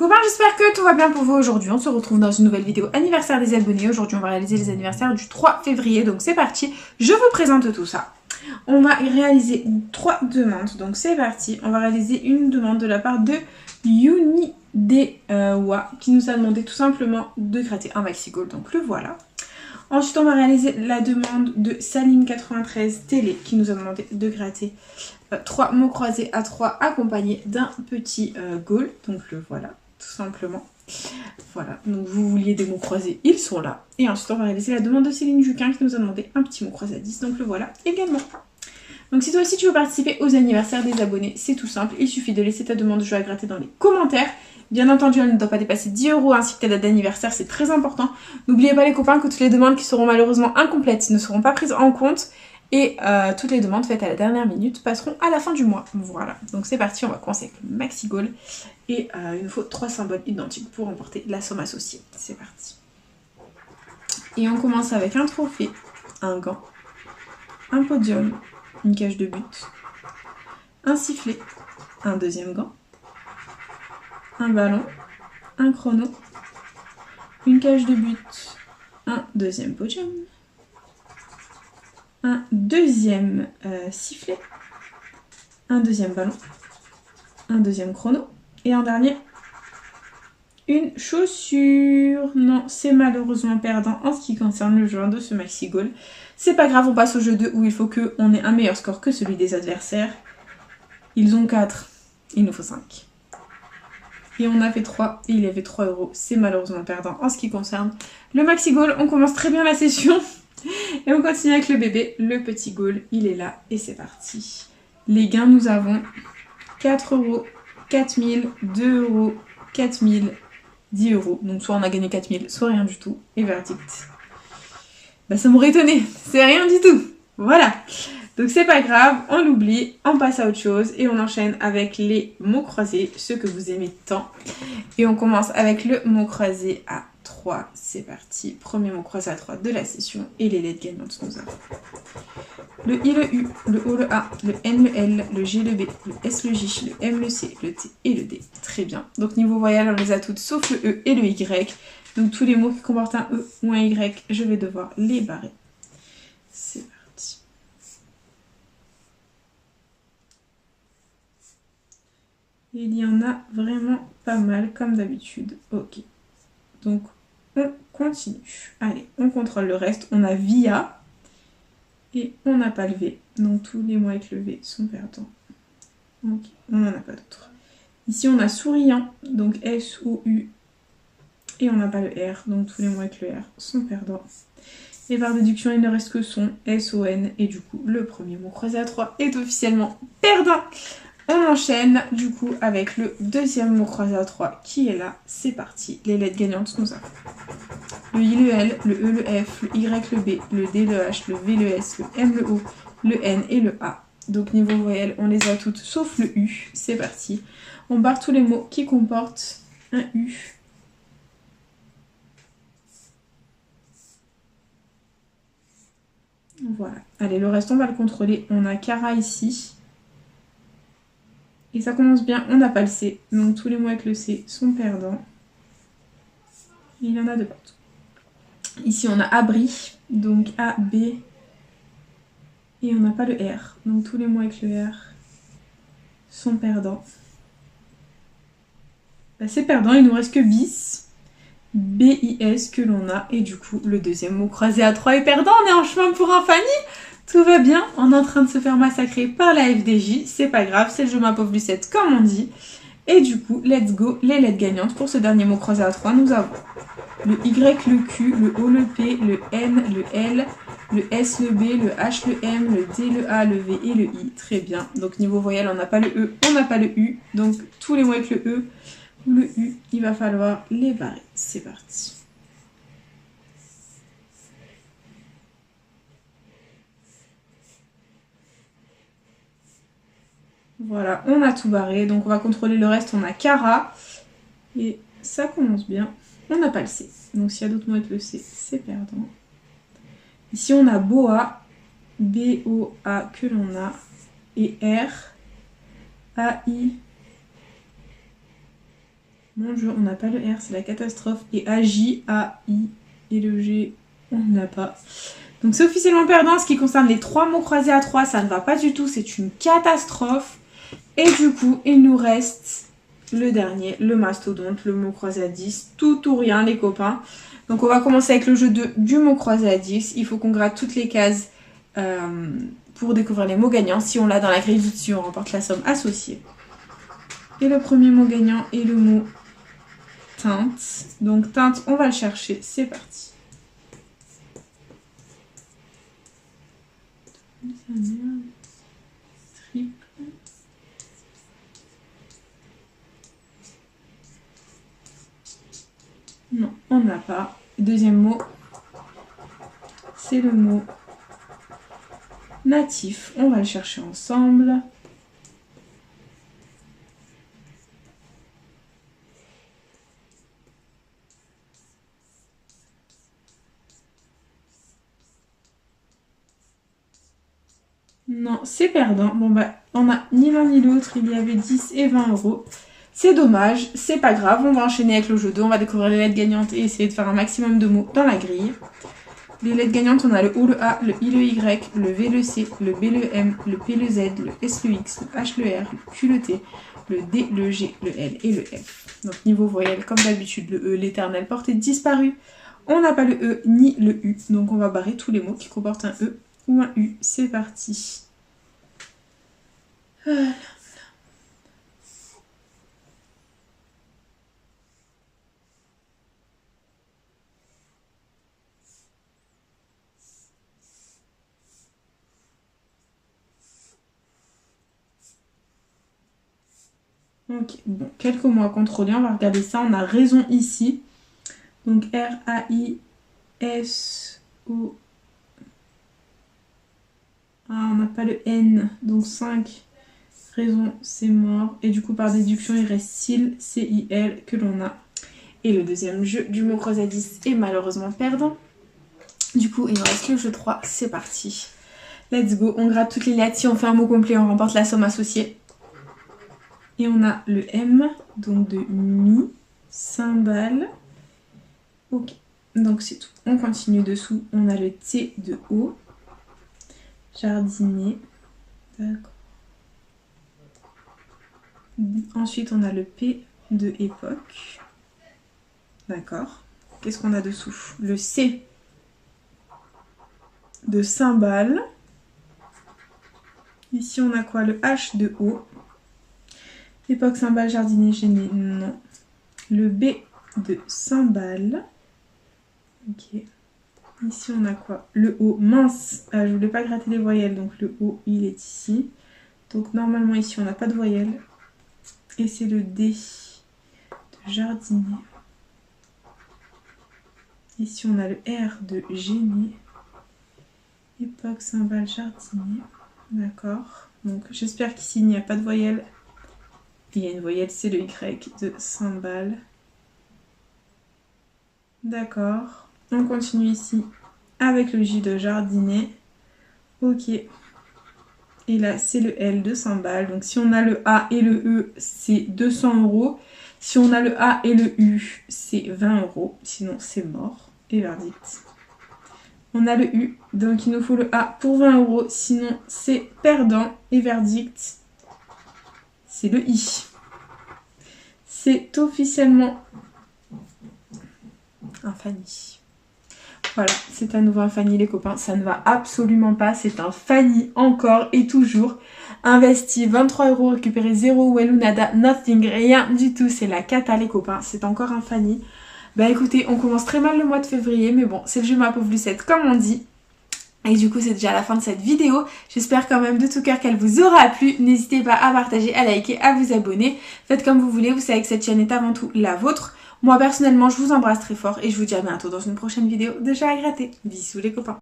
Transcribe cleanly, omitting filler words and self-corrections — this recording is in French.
copains, j'espère que tout va bien pour vous aujourd'hui. On se retrouve dans une nouvelle vidéo anniversaire des abonnés. Aujourd'hui, on va réaliser les anniversaires du 3 février. Donc c'est parti, je vous présente tout ça. On va réaliser 3 demandes. Donc c'est parti, on va réaliser une demande de la part de Yunidewa qui nous a demandé tout simplement de gratter un maxi gold. Donc le voilà. Ensuite, on va réaliser la demande de Salim93 Télé qui nous a demandé de gratter 3 mots croisés à 3 accompagnés d'un petit goal. Donc le voilà, tout simplement. Voilà, donc vous vouliez des mots croisés, ils sont là. Et ensuite, on va réaliser la demande de Céline Juquin qui nous a demandé un petit mot croisé à 10. Donc le voilà également. Donc si toi aussi tu veux participer aux anniversaires des abonnés, c'est tout simple. Il suffit de laisser ta demande de jeu à gratter dans les commentaires. Bien entendu, elle ne doit pas dépasser 10 € ainsi que ta date d'anniversaire, c'est très important. N'oubliez pas les copains que toutes les demandes qui seront malheureusement incomplètes ne seront pas prises en compte. Et toutes les demandes faites à la dernière minute passeront à la fin du mois. Voilà, donc c'est parti, on va commencer avec le maxi goal. Et il nous faut 3 symboles identiques pour remporter la somme associée. C'est parti. Et on commence avec un trophée, un gant, un podium, une cage de but, un sifflet, un deuxième gant, un ballon, un chrono, une cage de but, un deuxième podium, un deuxième sifflet, un deuxième ballon, un deuxième chrono et un dernier, une chaussure. Non, c'est malheureusement perdant en ce qui concerne le jeu de ce maxi goal. C'est pas grave, on passe au jeu 2 où il faut qu'on ait un meilleur score que celui des adversaires. Ils ont 4, il nous faut 5. Et on a fait 3 et il y avait 3 €. C'est malheureusement perdant en ce qui concerne le maxi goal. On commence très bien la session. Et on continue avec le bébé, le petit goal, il est là et c'est parti. Les gains, nous avons 4 €, 4000, 2 €, 4000, 10 €. Donc soit on a gagné 4000, soit rien du tout. Et verdict. Bah ça m'aurait étonné, c'est rien du tout. Voilà. Donc c'est pas grave, on l'oublie, on passe à autre chose et on enchaîne avec les mots croisés, ceux que vous aimez tant. Et on commence avec le mot croisé à 3, c'est parti. Premier mot croisé à 3 de la session et les lettres gagnantes nous avons le I, le U, le O, le A, le N, le L, le G, le B, le S, le J, le M, le C, le T et le D. Très bien. Donc niveau voyelle, on les a toutes sauf le E et le Y. Donc tous les mots qui comportent un E ou un Y, je vais devoir les barrer. C'est parti. Il y en a vraiment pas mal comme d'habitude. Ok. Donc on continue. Allez, on contrôle le reste. On a via et on n'a pas le V. Donc tous les mots avec le V sont perdants. Ok, on n'en a pas d'autres. Ici on a souriant, donc S-O-U. Et on n'a pas le R, donc tous les mots avec le R sont perdants. Et par déduction, il ne reste que son, S-O-N. Et du coup, le premier mot croisé à 3 est officiellement perdant. On enchaîne du coup avec le deuxième mot croisé à 3 qui est là. C'est parti. Les lettres gagnantes nous avons le I, le L, le E, le F, le Y, le B, le D, le H, le V, le S, le M, le O, le N et le A. Donc niveau voyelle, on les a toutes sauf le U. C'est parti. On barre tous les mots qui comportent un U. Voilà. Allez, le reste, on va le contrôler. On a Cara ici. Et ça commence bien, on n'a pas le C. Donc tous les mots avec le C sont perdants. Il y en a de partout. Ici on a abri, donc A, B. Et on n'a pas le R. Donc tous les mots avec le R sont perdants. Bah, c'est perdant, il nous reste que bis. B-I-S que l'on a. Et du coup, le deuxième mot croisé à 3 est perdant. On est en chemin pour un Fanny. Tout va bien, on est en train de se faire massacrer par la FDJ, c'est pas grave, c'est le jeu ma pauvre Lucette comme on dit. Et du coup, let's go, les lettres gagnantes. Pour ce dernier mot croisé à 3, nous avons le Y, le Q, le O, le P, le N, le L, le S, le B, le H, le M, le D, le A, le V et le I. Très bien, donc niveau voyelle, on n'a pas le E, on n'a pas le U. Donc tous les mots avec le E ou le U, il va falloir les barrer. C'est parti. Voilà, on a tout barré, donc on va contrôler le reste, on a Cara, et ça commence bien. On n'a pas le C, donc s'il y a d'autres mots avec le C, c'est perdant. Ici on a Boa, B-O-A que l'on a, et R, A-I, Mon Dieu, on n'a pas le R, c'est la catastrophe. Et A, J, A, I et le G, on n'a pas. Donc c'est officiellement perdant. Ce qui concerne les 3 mots croisés à 3, ça ne va pas du tout. C'est une catastrophe. Et du coup, il nous reste le dernier, le mastodonte, le mot croisé à 10. Tout ou rien, les copains. Donc on va commencer avec le jeu du mot croisé à 10. Il faut qu'on gratte toutes les cases pour découvrir les mots gagnants. Si on l'a dans la grille du dessus, on remporte la somme associée. Et le premier mot gagnant est le mot teinte. Donc teinte, on va le chercher. C'est parti. Triple. Non, on n'a pas. Deuxième mot, c'est le mot natif. On va le chercher ensemble. Non, c'est perdant. Bon bah, on a ni l'un ni l'autre. Il y avait 10 et 20 euros. C'est dommage, c'est pas grave. On va enchaîner avec le jeu 2. On va découvrir les lettres gagnantes et essayer de faire un maximum de mots dans la grille. Les lettres gagnantes, on a le O, le A, le I, le Y, le V, le C, le B, le M, le P, le Z, le S, le X, le H, le R, le Q, le T, le D, le G, le L et le F. Donc niveau voyelle, comme d'habitude, le E, l'éternel portée disparu. On n'a pas le E ni le U, donc on va barrer tous les mots qui comportent un E ou un U. C'est parti. Voilà. Ok, bon, quelques mots à contrôler, on va regarder ça. On a raison ici. Donc R-A-I-S-O. Ah, on n'a pas le N, donc 5. Raison, c'est mort. Et du coup, par déduction, il reste CIL, C-I-L, que l'on a. Et le deuxième jeu du mot croisé à 10 est malheureusement perdant. Du coup, il nous reste le jeu 3, c'est parti. Let's go, on gratte toutes les lettres. Si on fait un mot complet, on remporte la somme associée. Et on a le M, donc de mi, cymbale. Ok, donc c'est tout. On continue dessous. On a le T de haut, jardinier. D'accord. Ensuite, on a le P de époque. D'accord. Qu'est-ce qu'on a dessous? Le C de cymbale. Ici, on a quoi? Le H de haut. Époque, cymbale, jardinier, gêné, non. Le B de cymbale. Ok. Ici, on a quoi? Le O, mince. Ah, je voulais pas gratter les voyelles, donc le O, il est ici. Donc, normalement, ici, on n'a pas de voyelles. Et c'est le D de jardinier. Ici, on a le R de gêné. Époque, cymbale, jardinier. D'accord. Donc, j'espère qu'ici, il n'y a pas de voyelle. Il y a une voyelle, c'est le Y de cymbale. D'accord. On continue ici avec le J de jardinier. Ok. Et là, c'est le L de cymbale. Donc, si on a le A et le E, c'est 200 euros. Si on a le A et le U, c'est 20 euros. Sinon, c'est mort. Et verdict. On a le U. Donc, il nous faut le A pour 20 euros. Sinon, c'est perdant. Et verdict. C'est le I. C'est officiellement un Fanny. Voilà, c'est à nouveau un Fanny les copains. Ça ne va absolument pas. C'est un Fanny encore et toujours. Investi 23 euros, récupéré 0, well ou nada, nothing, rien du tout. C'est la cata les copains. C'est encore un Fanny. Bah écoutez, on commence très mal le mois de février. Mais bon, c'est le jeu ma pauvre Lucette comme on dit. Et du coup, c'est déjà la fin de cette vidéo. J'espère quand même de tout cœur qu'elle vous aura plu. N'hésitez pas à partager, à liker, à vous abonner. Faites comme vous voulez. Vous savez que cette chaîne est avant tout la vôtre. Moi, personnellement, je vous embrasse très fort et je vous dis à bientôt dans une prochaine vidéo de chat à gratter. Bisous les copains.